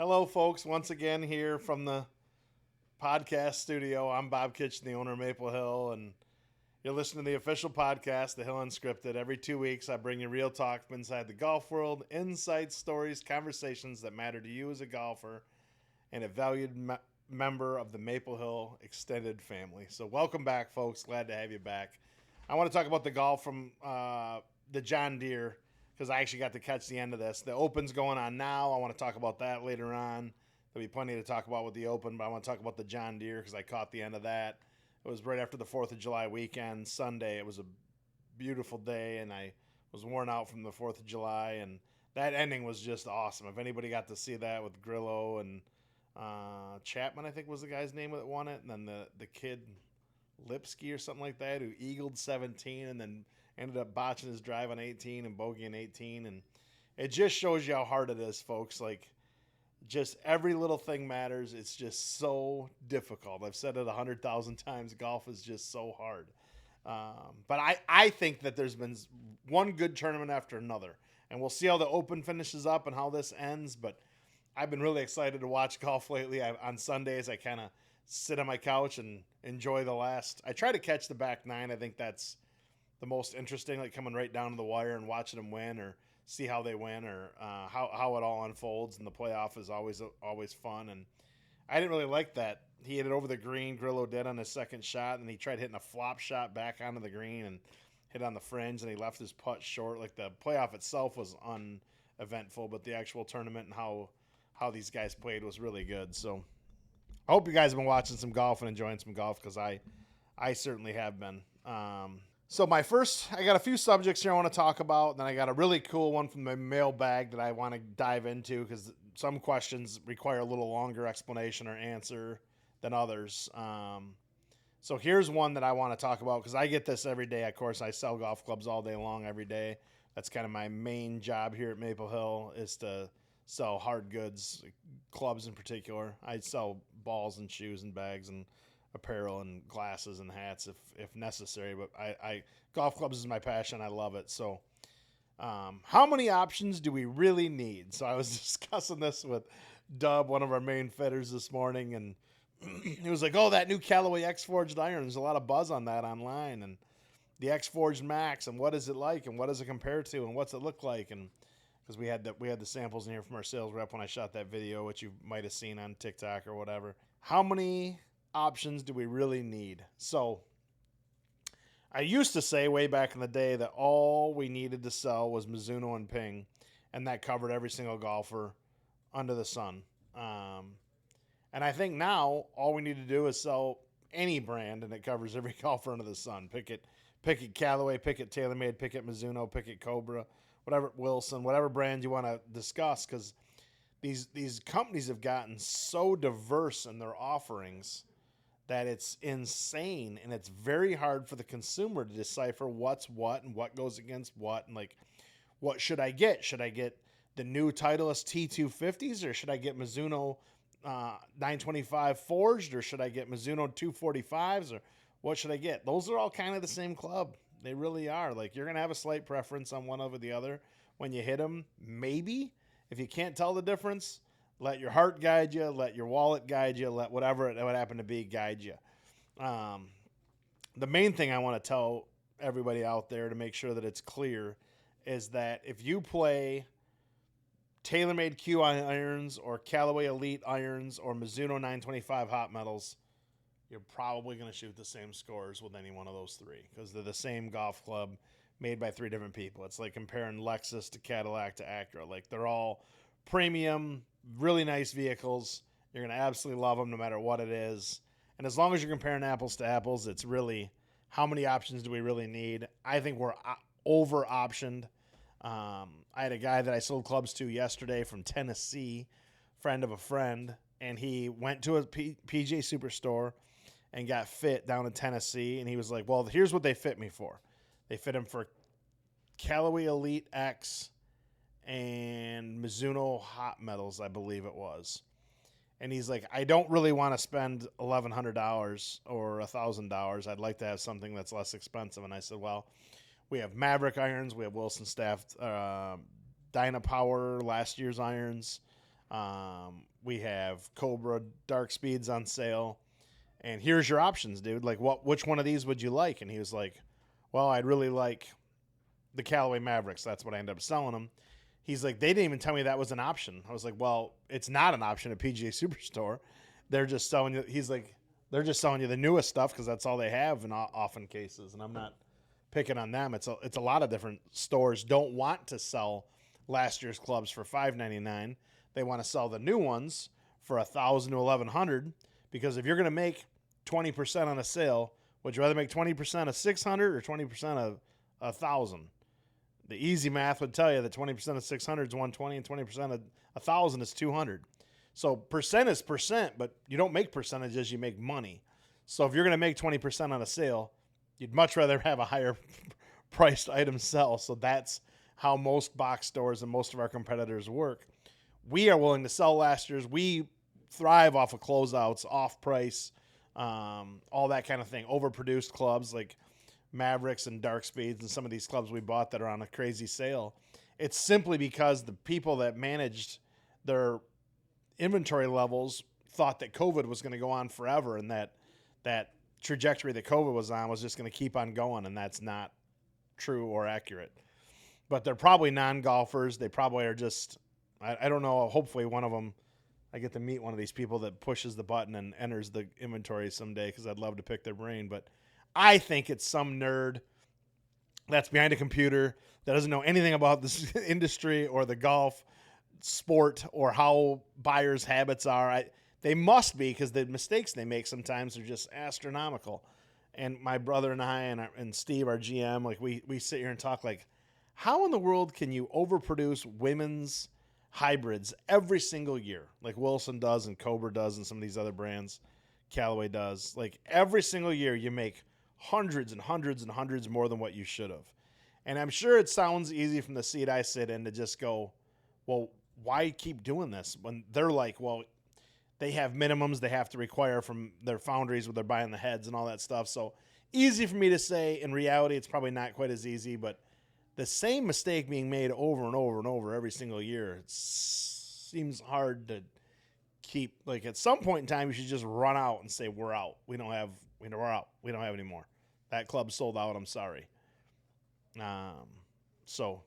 Hello, folks. Once again, here from the podcast studio. I'm Bob Kitchen, the owner of Maple Hill, and you're listening to the official podcast, the Hill Unscripted. Every 2 weeks, I bring you real talk from inside the golf world, insights, stories, conversations that matter to you as a golfer and a valued member of the Maple Hill extended family. So, welcome back, folks. Glad to have you back. I want to talk about the golf from the John Deere because I actually got to catch the end of this. The Open's going on now. I want to talk about that later on. There'll be plenty to talk about with the Open, but I want to talk about the John Deere because I caught the end of that. It was right after the 4th of July weekend, Sunday. It was a beautiful day, and I was worn out from the 4th of July, and that ending was just awesome. If anybody got to see that with Grillo and Chapman, I think was the guy's name that won it, and then the kid Lipsky or something like that who eagled 17 and then ended up botching his drive on 18 and bogeying 18, and it just shows you how hard it is, folks. Like, just every little thing matters. It's just so difficult. I've said it 100,000 times. Golf is just so hard. But I think that there's been one good tournament after another, and we'll see how the Open finishes up and how this ends. But I've been really excited to watch golf lately. On Sundays, I kind of sit on my couch and enjoy the last. I try to catch the back nine. I think that's the most interesting, like coming right down to the wire and watching them win or see how they win or how it all unfolds. And the playoff is always fun. And I didn't really like that. He hit it over the green, Grillo did on his second shot, and he tried hitting a flop shot back onto the green and hit on the fringe, and he left his putt short. Like, the playoff itself was uneventful, but the actual tournament and how these guys played was really good. So I hope you guys have been watching some golf and enjoying some golf because I certainly have been. So I got a few subjects here I want to talk about, and then I got a really cool one from the mailbag that I want to dive into because some questions require a little longer explanation or answer than others. So here's one that I want to talk about because I get this every day. Of course, I sell golf clubs all day long, every day. That's kind of my main job here at Maple Hill is to sell hard goods, clubs in particular. I sell balls and shoes and bags and apparel and glasses and hats if necessary, but I golf clubs is my passion. I love it. So how many options do we really need? So I was discussing this with Dub, one of our main fitters, this morning, and he was like, oh, that new Callaway X-Forged iron, there's a lot of buzz on that online, and the X-Forged Max, and what is it like, and what does it compare to, and what's it look like? And because we had the samples in here from our sales rep when I shot that video, which you might have seen on TikTok or whatever. How many options do we really need? So I used to say way back in the day that all we needed to sell was Mizuno and Ping, and that covered every single golfer under the sun. And I think now all we need to do is sell any brand, and it covers every golfer under the sun. Pick it Callaway, pick it TaylorMade, pick it Mizuno, pick it Cobra, whatever, Wilson, whatever brand you want to discuss, because these companies have gotten so diverse in their offerings that it's insane, and it's very hard for the consumer to decipher what's what and what goes against what, and like, what should I get? Should I get the new Titleist T250s, or should I get Mizuno 925 forged, or should I get Mizuno 245s, or what should I get? Those are all kind of the same club. They really are. Like, you're going to have a slight preference on one over the other when you hit them, maybe. If you can't tell the difference, let your heart guide you, let your wallet guide you, let whatever it would happen to be guide you. The main thing I want to tell everybody out there to make sure that it's clear is that if you play TaylorMade Q irons or Callaway Elite irons or Mizuno 925 hot metals, you're probably going to shoot the same scores with any one of those three because they're the same golf club made by three different people. It's like comparing Lexus to Cadillac to Acura. Like, they're all premium, really nice vehicles. You're going to absolutely love them no matter what it is. And as long as you're comparing apples to apples, it's really how many options do we really need? I think we're over-optioned. I had a guy that I sold clubs to yesterday from Tennessee, friend of a friend, and he went to a PJ Superstore and got fit down in Tennessee, and he was like, well, here's what they fit me for. They fit him for Callaway Elite X and Mizuno Hot Metals, I believe it was. And he's like, I don't really want to spend $1,100 or $1,000. I'd like to have something that's less expensive. And I said, well, we have Maverick irons. We have Wilson Staff Dynapower last year's irons. we have Cobra Dark Speeds on sale. And here's your options, dude. Like, which one of these would you like? And he was like, well, I'd really like the Callaway Mavericks. That's what I ended up selling them. He's like, they didn't even tell me that was an option. I was like, well, it's not an option at PGA Superstore. They're just selling you. He's like, they're just selling you the newest stuff because that's all they have in often cases. And I'm not picking on them. It's a lot of different stores don't want to sell last year's clubs for $599. They want to sell the new ones for $1,000 to $1,100 because if you're going to make 20% on a sale, would you rather make 20% of 600 or 20% of 1,000? The easy math would tell you that 20% of 600 is 120 and 20% of 1,000 is 200. So percent is percent, but you don't make percentages, you make money. So if you're going to make 20% on a sale, you'd much rather have a higher priced item sell. So that's how most box stores and most of our competitors work. We are willing to sell last year's. We thrive off of closeouts, off price, all that kind of thing. Overproduced clubs like Mavericks and Dark Speeds and some of these clubs we bought that are on a crazy sale. It's simply because the people that managed their inventory levels thought that COVID was going to go on forever, and that trajectory that COVID was on was just going to keep on going, and that's not true or accurate. But they're probably non-golfers. They probably are just, I don't know, hopefully one of them, I get to meet one of these people that pushes the button and enters the inventory someday because I'd love to pick their brain. But I think it's some nerd that's behind a computer that doesn't know anything about this industry or the golf sport or how buyers' habits are. They must be, because the mistakes they make sometimes are just astronomical. And my brother and I and Steve, our GM, like we sit here and talk like, how in the world can you overproduce women's hybrids every single year? Like Wilson does and Cobra does and some of these other brands, Callaway does. Like every single year you make hundreds and hundreds and hundreds more than what you should have. And I'm sure it sounds easy from the seat I sit in to just go, well, why keep doing this? When they're like, well, they have minimums they have to require from their foundries when they're buying the heads and all that stuff. So easy for me to say. In reality, it's probably not quite as easy, but the same mistake being made over and over and over every single year, it seems hard to keep. Like at some point in time, you should just run out and say, we're out. We're out. We don't have any more. That club sold out. I'm sorry. So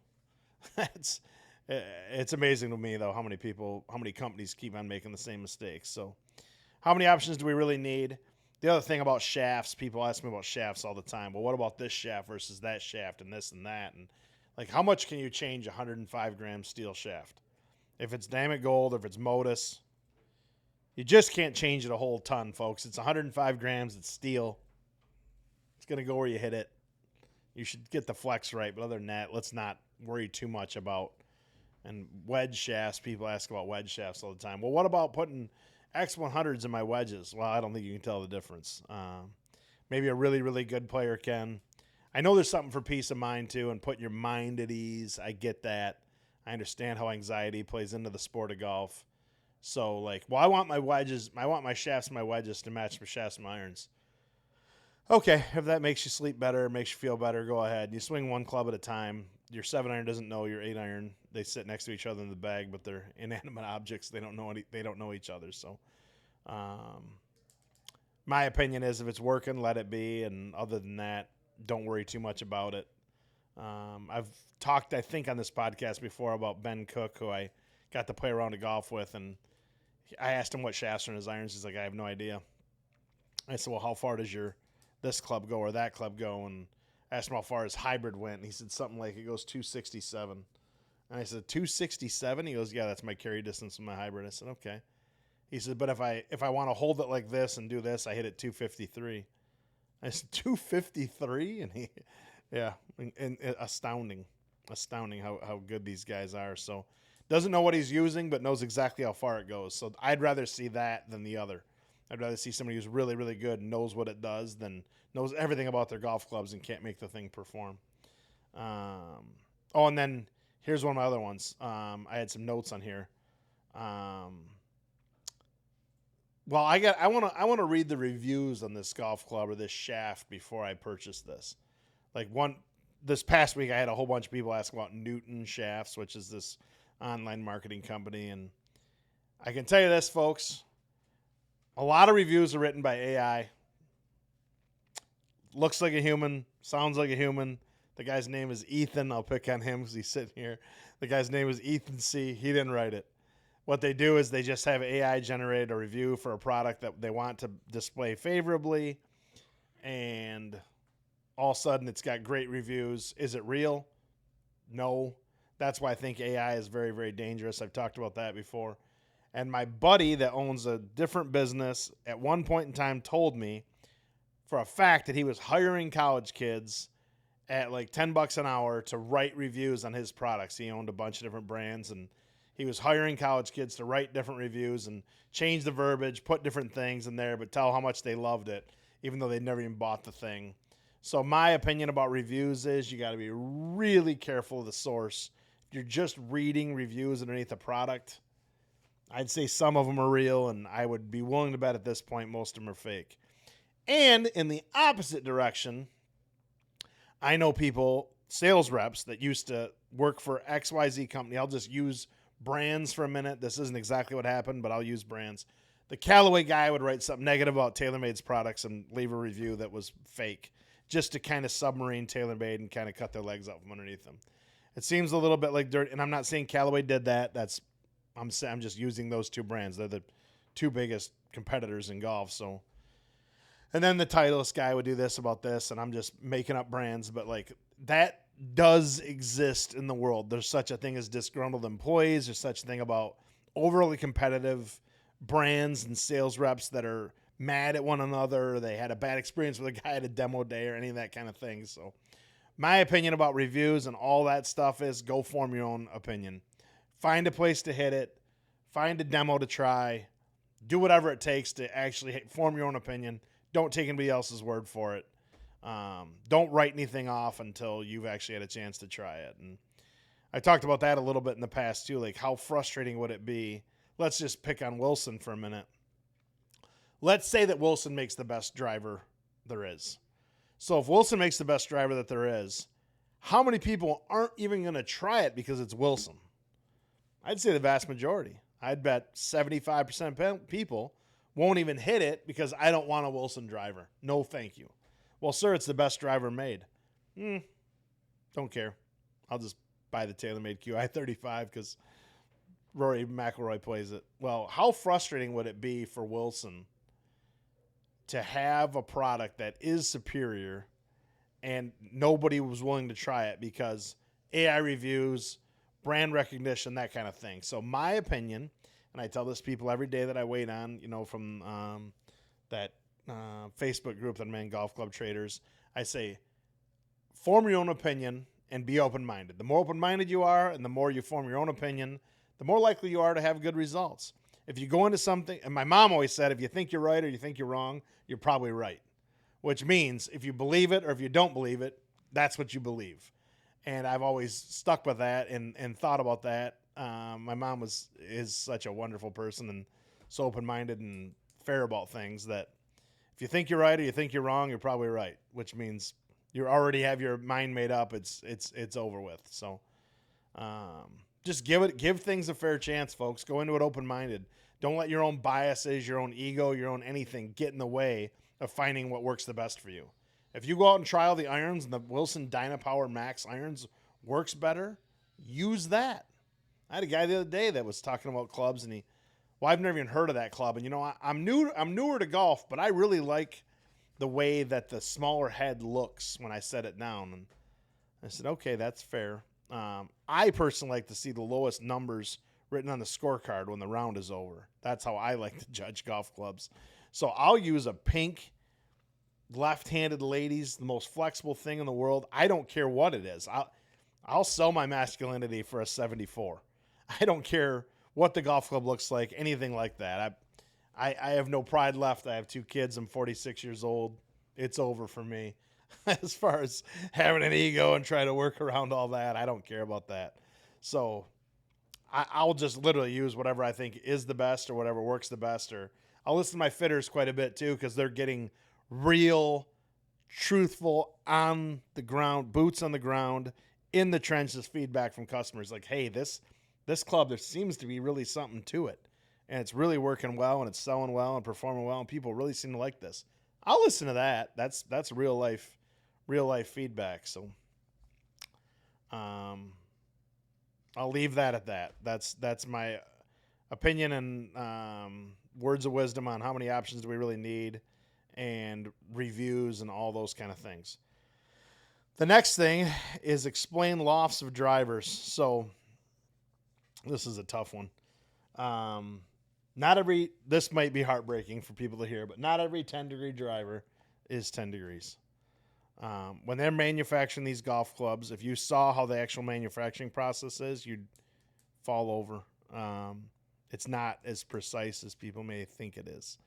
it's amazing to me, though, how many companies keep on making the same mistakes. So how many options do we really need? The other thing about shafts, people ask me about shafts all the time. Well, what about this shaft versus that shaft and this and that? And like, how much can you change a 105-gram steel shaft? If it's Damn Gold, if it's Modus, you just can't change it a whole ton, folks. It's 105 grams. It's steel. It's going to go where you hit it. You should get the flex right. But other than that, let's not worry too much about. And wedge shafts, people ask about wedge shafts all the time. Well, what about putting X100s in my wedges? Well, I don't think you can tell the difference. Maybe a really, really good player can. I know there's something for peace of mind, too, and putting your mind at ease. I get that. I understand how anxiety plays into the sport of golf. So, like, well, I want my shafts and my wedges to match my shafts and my irons. Okay, if that makes you sleep better, makes you feel better, go ahead. You swing one club at a time. Your 7-iron doesn't know your 8-iron. They sit next to each other in the bag, but they're inanimate objects. They don't know each other. So, my opinion is if it's working, let it be. And other than that, don't worry too much about it. I've talked, I think, on this podcast before about Ben Cook, who I got to play around to golf with, and I asked him what shafts are in his irons. He's like, I have no idea. I said, well, how far does this club go or that club go? And I asked him how far his hybrid went, and he said something like it goes 267. And I said, 267? He goes, yeah, that's my carry distance with my hybrid. I said, okay. He said, but if I want to hold it like this and do this, I hit it 253. I said, 253? And he, yeah, and astounding how good these guys are. So doesn't know what he's using, but knows exactly how far it goes. So I'd rather see that than the other. I'd rather see somebody who's really, really good and knows what it does than knows everything about their golf clubs and can't make the thing perform. And then here's one of my other ones. I had some notes on here. Well, I want to read the reviews on this golf club or this shaft before I purchase this. Like this past week, I had a whole bunch of people ask about Newton Shafts, which is this online marketing company, and I can tell you this, folks. A lot of reviews are written by AI. Looks like a human, sounds like a human. The guy's name is Ethan. I'll pick on him because he's sitting here. The guy's name is Ethan C. He didn't write it. What they do is they just have AI generate a review for a product that they want to display favorably, and all of a sudden it's got great reviews. Is it real? No. That's why I think AI is very, very dangerous. I've talked about that before. And my buddy that owns a different business at one point in time told me for a fact that he was hiring college kids at like $10 an hour to write reviews on his products. He owned a bunch of different brands, and he was hiring college kids to write different reviews and change the verbiage, put different things in there, but tell how much they loved it, even though they never even bought the thing. So my opinion about reviews is you got to be really careful of the source. If you're just reading reviews underneath a product, I'd say some of them are real, and I would be willing to bet at this point most of them are fake. And in the opposite direction, I know people, sales reps, that used to work for XYZ company. I'll just use brands for a minute. This isn't exactly what happened, but I'll use brands. The Callaway guy would write something negative about TaylorMade's products and leave a review that was fake, just to kind of submarine TaylorMade and kind of cut their legs out from underneath them. It seems a little bit like dirt, and I'm not saying Callaway did that. I'm just using those two brands. They're the two biggest competitors in golf. So, and then the Titleist guy would do this about this, and I'm just making up brands, but like that does exist in the world. There's such a thing as disgruntled employees. There's such a thing about overly competitive brands and sales reps that are mad at one another. They had a bad experience with a guy at a demo day or any of that kind of thing. So my opinion about reviews and all that stuff is go form your own opinion. Find a place to hit it. Find a demo to try. Do whatever it takes to actually form your own opinion. Don't take anybody else's word for it. Don't write anything off until you've actually had a chance to try it. And I talked about that a little bit in the past too. Like, how frustrating would it be? Let's just pick on Wilson for a minute. Let's say that Wilson makes the best driver there is. So if Wilson makes the best driver that there is, how many people aren't even going to try it because it's Wilson? I'd say the vast majority. I'd bet 75% of people won't even hit it because I don't want a Wilson driver. No, thank you. Well, sir, it's the best driver made. Don't care. I'll just buy the TaylorMade QI35 because Rory McIlroy plays it. Well, how frustrating would it be for Wilson to have a product that is superior and nobody was willing to try it because AI reviews, brand recognition, that kind of thing. So my opinion, and I tell this to people every day that I wait on, from that Facebook group that I'm in, Golf Club Traders, I say, form your own opinion and be open-minded. The more open-minded you are and the more you form your own opinion, the more likely you are to have good results. If you go into something, and my mom always said, if you think you're right or you think you're wrong, you're probably right. Which means if you believe it or if you don't believe it, that's what you believe. And I've always stuck with that and thought about that. My mom is such a wonderful person and so open-minded and fair about things that if you think you're right or you think you're wrong, you're probably right, which means you already have your mind made up. It's over with. So just give things a fair chance, folks. Go into it open-minded. Don't let your own biases, your own ego, your own anything get in the way of finding what works the best for you. If you go out and trial the irons and the Wilson Dynapower Max irons works better, use that. I had a guy the other day that was talking about clubs, and I've never even heard of that club. And I'm newer to golf, but I really like the way that the smaller head looks when I set it down. And I said, okay, that's fair. I personally like to see the lowest numbers written on the scorecard when the round is over. That's how I like to judge golf clubs. So I'll use a pink left-handed ladies, the most flexible thing in the world. I don't care what it is. I'll sell my masculinity for a 74. I don't care what the golf club looks like, anything like that. I have no pride left. I have 2 kids. I'm 46 years old. It's over for me. As far as having an ego and trying to work around all that, I don't care about that. So I'll just literally use whatever I think is the best or whatever works the best. Or I'll listen to my fitters quite a bit too, because they're getting real, truthful, on the ground, boots on the ground, in the trenches feedback from customers. Like, hey, this club, there seems to be really something to it. and it's really working well, and it's selling well and performing well, and people really seem to like this. I'll listen to that. That's real life feedback. So, I'll leave that at that. That's my opinion and words of wisdom on how many options do we really need, and reviews and all those kind of things. The next thing is explain lofts of drivers. So this is a tough one. This might be heartbreaking for people to hear, but not every 10-degree driver is 10 degrees. When they're manufacturing these golf clubs, if you saw how the actual manufacturing process is, you'd fall over. It's not as precise as people may think it is.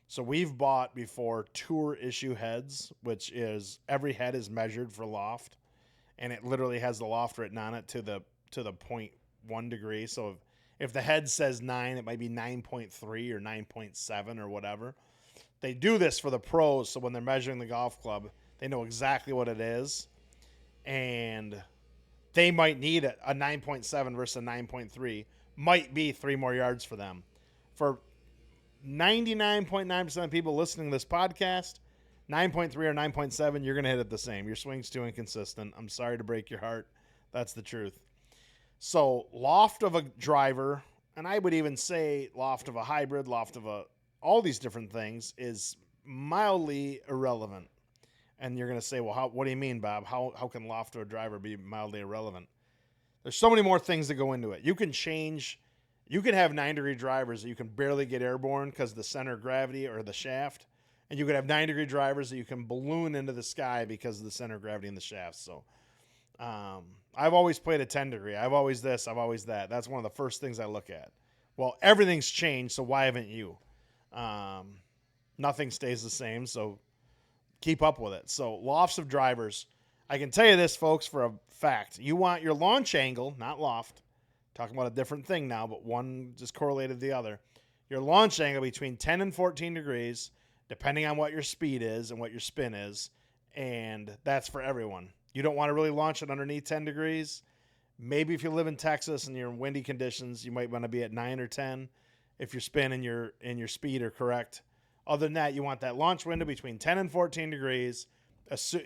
So we've bought before tour issue heads, which is every head is measured for loft, and it literally has the loft written on it to the 0.1 degree. So if the head says 9, it might be 9.3 or 9.7 or whatever. They do this for the pros, so when they're measuring the golf club, they know exactly what it is, and they might need a 9.7 versus a 9.3. Might be 3 more yards for them. For 99.9% of people listening to this podcast, 9.3 or 9.7, you're going to hit it the same. Your swing's too inconsistent. I'm sorry to break your heart. That's the truth. So loft of a driver, and I would even say loft of a hybrid, all these different things, is mildly irrelevant. And you're going to say, well, what do you mean, Bob? How can loft of a driver be mildly irrelevant? There's so many more things that go into it. You can have 9-degree drivers that you can barely get airborne because of the center of gravity or the shaft. And you could have 9-degree drivers that you can balloon into the sky because of the center of gravity in the shaft. So I've always played a 10-degree. I've always this, I've always that. That's one of the first things I look at. Well, everything's changed, so why haven't you? Nothing stays the same, so keep up with it. So lofts of drivers. I can tell you this, folks, for a fact. You want your launch angle, not loft. Talking about a different thing now, but one just correlated to the other. Your launch angle between 10 and 14 degrees, depending on what your speed is and what your spin is, and that's for everyone. You don't want to really launch it underneath 10 degrees. Maybe if you live in Texas and you're in windy conditions, you might want to be at 9 or 10 if your spin and your speed are correct. Other than that, you want that launch window between 10 and 14 degrees,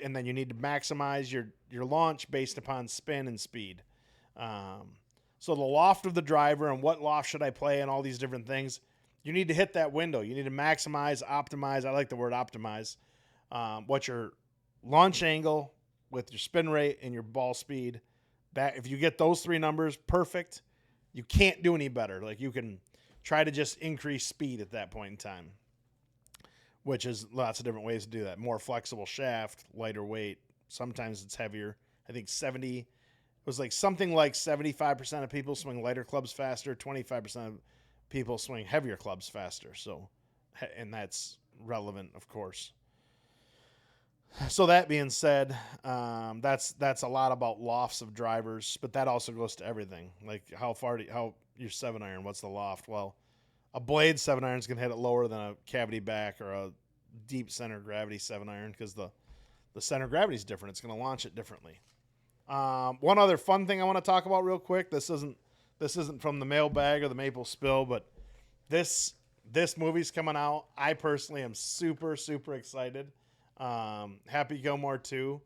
and then you need to maximize your launch based upon spin and speed. So the loft of the driver and what loft should I play and all these different things, you need to hit that window. You need to maximize, optimize. I like the word optimize. What's your launch angle with your spin rate and your ball speed? That if you get those 3 numbers perfect, you can't do any better. Like you can try to just increase speed at that point in time, which is lots of different ways to do that. More flexible shaft, lighter weight. Sometimes it's heavier. I think 75% of people swing lighter clubs faster, 25% of people swing heavier clubs faster. So, and that's relevant, of course. So that being said, that's a lot about lofts of drivers, but that also goes to everything. Like how your 7-iron, what's the loft? Well, a blade 7-iron is going to hit it lower than a cavity back or a deep center gravity 7-iron because the center of gravity is different. It's going to launch it differently. One other fun thing I want to talk about real quick. This isn't from the mailbag or the maple spill, but this movie's coming out. I personally am super, super excited. Happy Gilmore 2.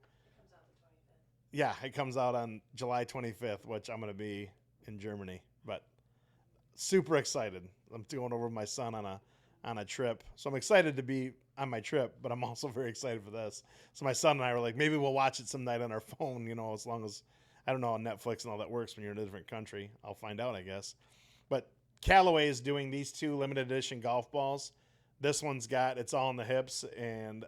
Yeah, it comes out on July 25th, which I'm going to be in Germany, but super excited. I'm going over with my son on a trip. So I'm excited to be on my trip, but I'm also very excited for this. So my son and I were like, maybe we'll watch it some night on our phone, as long as, I don't know how Netflix and all that works when you're in a different country. I'll find out, I guess. But Callaway is doing these 2 limited edition golf balls. This one's it's all in the hips and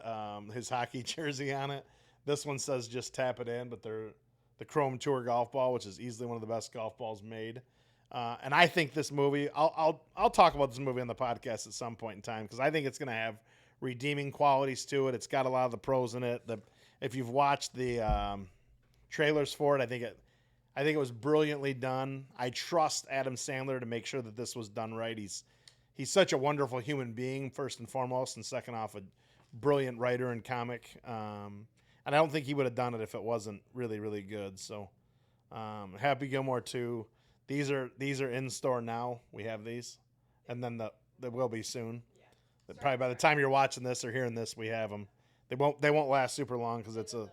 his hockey jersey on it. This one says just tap it in, but they're the Chrome Tour golf ball, which is easily one of the best golf balls made. And I think this movie, I'll talk about this movie on the podcast at some point in time because I think it's going to have redeeming qualities to it. It's got a lot of the pros in it. If you've watched the trailers for it, I think it was brilliantly done. I trust Adam Sandler to make sure that this was done right. He's such a wonderful human being, first and foremost, and second off, a brilliant writer and comic. And I don't think he would have done it if it wasn't really, really good. So, Happy Gilmore 2. These are in store now. We have these. and then they will be soon. Probably by the time you're watching this or hearing this, we have them. They won't last super long because it's a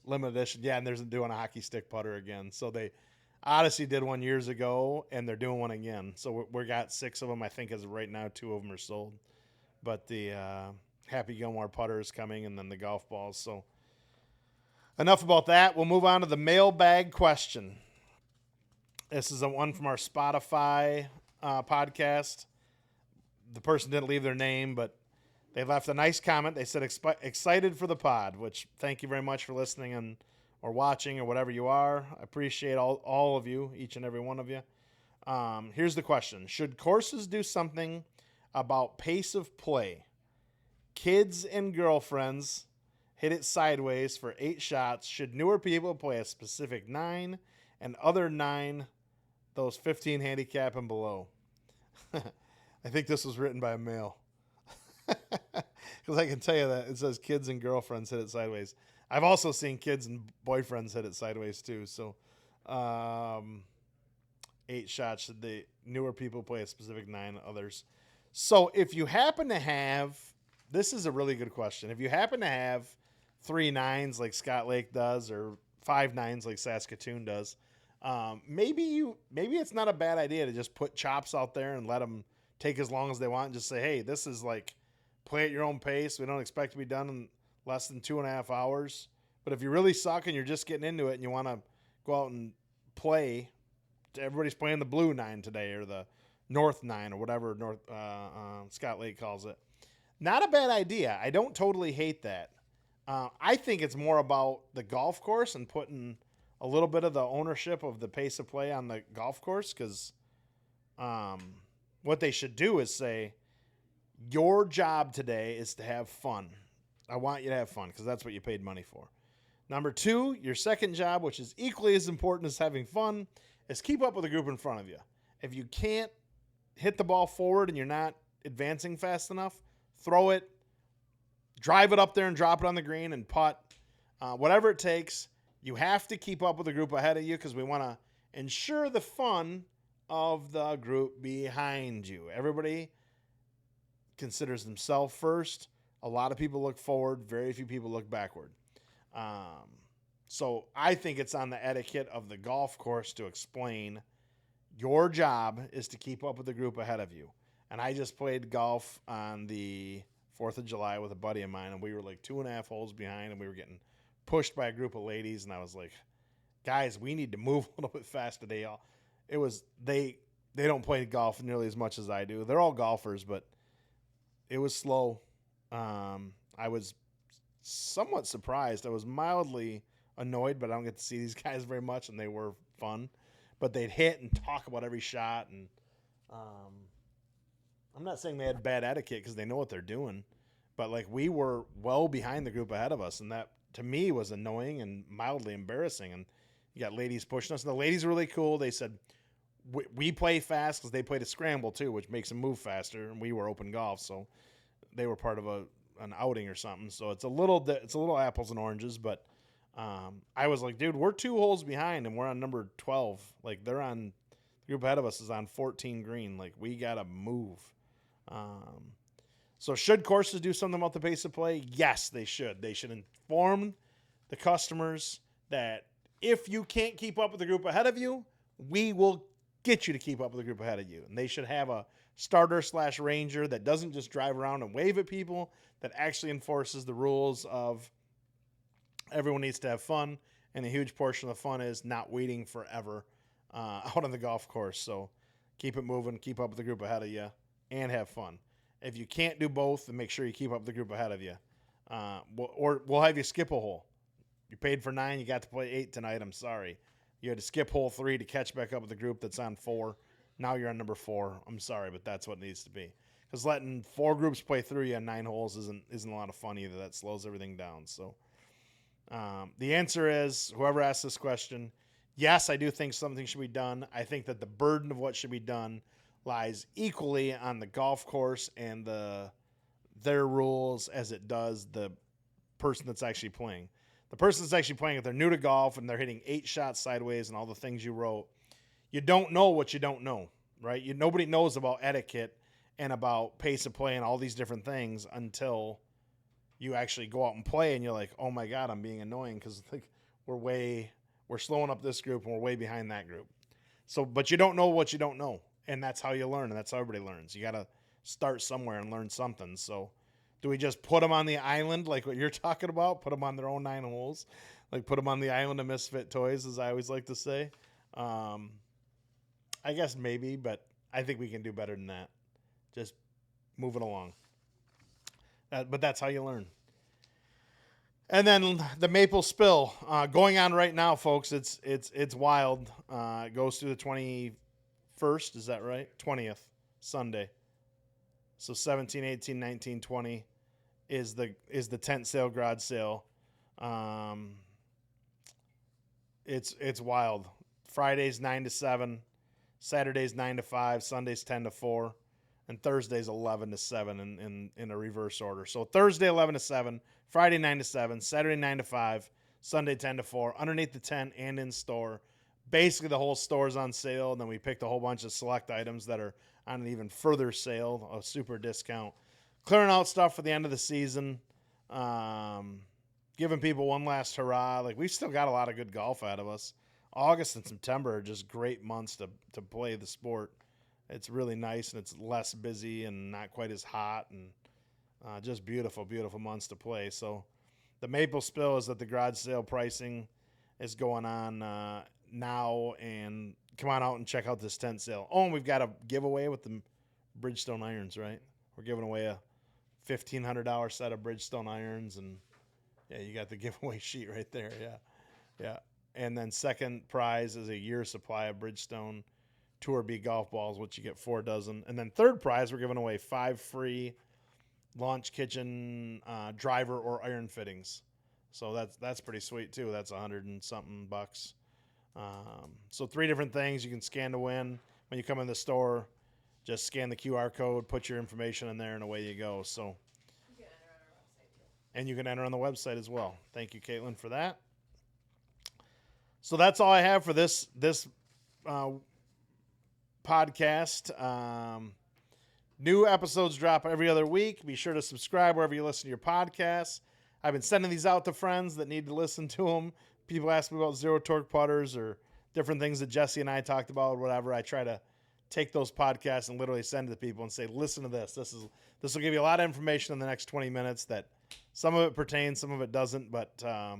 limited edition. Yeah, and they're doing a hockey stick putter again. So Odyssey did one years ago, and they're doing one again. So we got 6 of them. I think as of right now, 2 of them are sold. But the Happy Gilmore putter is coming, and then the golf balls. So enough about that. We'll move on to the mailbag question. This is one from our Spotify podcast. The person didn't leave their name, but they left a nice comment. They said, excited for the pod, which thank you very much for listening or watching or whatever you are. I appreciate all of you, each and every one of you. Here's the question. Should courses do something about pace of play? Kids and girlfriends hit it sideways for 8 shots. Should newer people play a specific 9 and other 9, those 15 handicap and below? I think this was written by a male. Because I can tell you that it says kids and girlfriends hit it sideways. I've also seen kids and boyfriends hit it sideways too. So 8 shots. Should the newer people play a specific 9, others? So if you happen to have, this is a really good question. If you happen to have 3 9s like Scott Lake does or 5 9s like Saskatoon does, maybe it's not a bad idea to just put chops out there and let them take as long as they want and just say, hey, this is like play at your own pace. We don't expect to be done in less than 2.5 hours. But if you really suck and you're just getting into it and you want to go out and play, everybody's playing the blue 9 today or the North 9 or whatever Scott Lake calls it. Not a bad idea. I don't totally hate that. I think it's more about the golf course and putting a little bit of the ownership of the pace of play on the golf course because what they should do is say, your job today is to have fun. I want you to have fun because that's what you paid money for. Number 2, your second job, which is equally as important as having fun, is keep up with the group in front of you. If you can't hit the ball forward and you're not advancing fast enough, throw it, drive it up there and drop it on the green and putt. Whatever it takes, you have to keep up with the group ahead of you because we want to ensure the fun of the group behind you. Everybody considers themselves first. A lot of people look forward. Very few people look backward. So I think it's on the etiquette of the golf course to explain your job is to keep up with the group ahead of you. And I just played golf on the 4th of July with a buddy of mine, and we were like 2.5 holes behind, and we were getting pushed by a group of ladies, and I was like, guys, we need to move a little bit fast today. They don't play golf nearly as much as I do. They're all golfers, but it was slow. I was somewhat surprised. I was mildly annoyed, but I don't get to see these guys very much, and they were fun. But they'd hit and talk about every shot, and I'm not saying they had bad etiquette because they know what they're doing, but like we were well behind the group ahead of us, and that to me was annoying and mildly embarrassing. And you got ladies pushing us, and the ladies were really cool. They said we play fast because they played a scramble too, which makes them move faster, and we were open golf, so they were part of an outing or something. So it's a little apples and oranges, but I was like, dude, we're 2 holes behind, and we're on number 12. Like they're on the group ahead of us is on 14 green. Like we gotta move. So should courses do something about the pace of play? Yes, they should. They should inform the customers that if you can't keep up with the group ahead of you, we will get you to keep up with the group ahead of you. And they should have a starter/ranger that doesn't just drive around and wave at people, that actually enforces the rules of everyone needs to have fun. And a huge portion of the fun is not waiting forever out on the golf course. So keep it moving, keep up with the group ahead of you, and have fun. If you can't do both, then make sure you keep up with the group ahead of you. Or we'll have you skip a hole. You paid for 9, you got to play 8 tonight. I'm sorry. You had to skip hole 3 to catch back up with the group that's on 4. Now you're on number 4. I'm sorry, but that's what it needs to be. Because letting 4 groups play through you on 9 holes isn't a lot of fun either. That slows everything down. So the answer is, whoever asked this question, yes, I do think something should be done. I think that the burden of what should be done lies equally on the golf course and their rules as it does the person that's actually playing. The person that's actually playing, if they're new to golf and they're hitting 8 shots sideways and all the things you wrote, you don't know what you don't know. right? Nobody knows about etiquette and about pace of play and all these different things until you actually go out and play, and you're like, oh my God, I'm being annoying because like we're slowing up this group and we're way behind that group. So, but you don't know what you don't know, and that's how you learn, and that's how everybody learns. You got to start somewhere and learn something. So, do we just put them on the island like what you're talking about? Put them on their own 9 holes, like put them on the island of misfit toys, as I always like to say. I guess maybe, but I think we can do better than that. Just move it along. But that's how you learn. And then the maple spill going on right now, folks. It's wild. It goes through the 21st. Is that right? 20th, Sunday. So 17, 18, 19, 20 is the tent sale, garage sale. It's wild. Fridays 9 to 7, Saturdays 9 to 5, Sundays 10 to 4, and Thursdays 11 to 7 in a reverse order. So Thursday 11 to 7, Friday 9 to 7, Saturday 9 to 5, Sunday 10 to 4, underneath the tent and in store. Basically the whole store's on sale, and then we picked a whole bunch of select items that are on an even further sale, a super discount. Clearing out stuff for the end of the season. Giving people one last hurrah. Like, we've still got a lot of good golf out of us. August and September are just great months to play the sport. It's really nice, and it's less busy and not quite as hot, and just beautiful, beautiful months to play. So the maple spill is that the garage sale pricing is going on now, and come on out and check out this tent sale. Oh, and we've got a giveaway with the Bridgestone irons, right? We're giving away a $1,500 set of Bridgestone irons, and yeah, you got the giveaway sheet right there. Yeah. And then second prize is a year supply of Bridgestone Tour B golf balls, which you get 4 dozen. And then third prize, we're giving away 5 free launch kitchen driver or iron fittings. So that's pretty sweet too. That's $100 and something bucks. So 3 different things you can scan to win. When you come in the store, just scan the QR code, put your information in there, and away you go. So, you can enter on our website too. And you can enter on the website as well. Thank you, Caitlin, for that. So that's all I have for this podcast. New episodes drop every other week. Be sure to subscribe wherever you listen to your podcasts. I've been sending these out to friends that need to listen to them. People ask me about zero torque putters or different things that Jesse and I talked about or whatever. I try to take those podcasts and literally send it to people and say, listen to this. This will give you a lot of information in the next 20 minutes that some of it pertains, some of it doesn't. But I've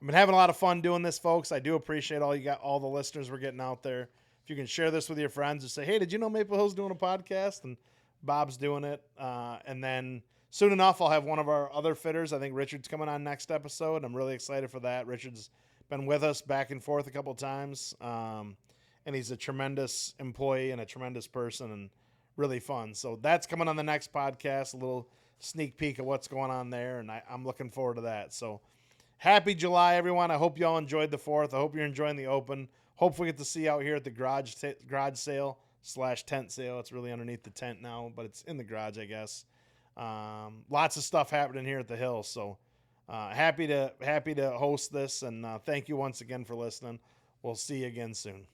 been having a lot of fun doing this, folks. I do appreciate all the listeners we're getting out there. If you can share this with your friends and say, hey, did you know Maple Hill's doing a podcast? And Bob's doing it. And then soon enough, I'll have one of our other fitters. I think Richard's coming on next episode. I'm really excited for that. Richard's been with us back and forth a couple of times. And he's a tremendous employee and a tremendous person and really fun. So that's coming on the next podcast, a little sneak peek of what's going on there. And I'm looking forward to that. So happy July, everyone. I hope you all enjoyed the 4th. I hope you're enjoying the Open. Hopefully we get to see you out here at the garage sale / tent sale. It's really underneath the tent now, but it's in the garage, I guess. Lots of stuff happening here at the Hill. So happy to host this, and thank you once again for listening. We'll see you again soon.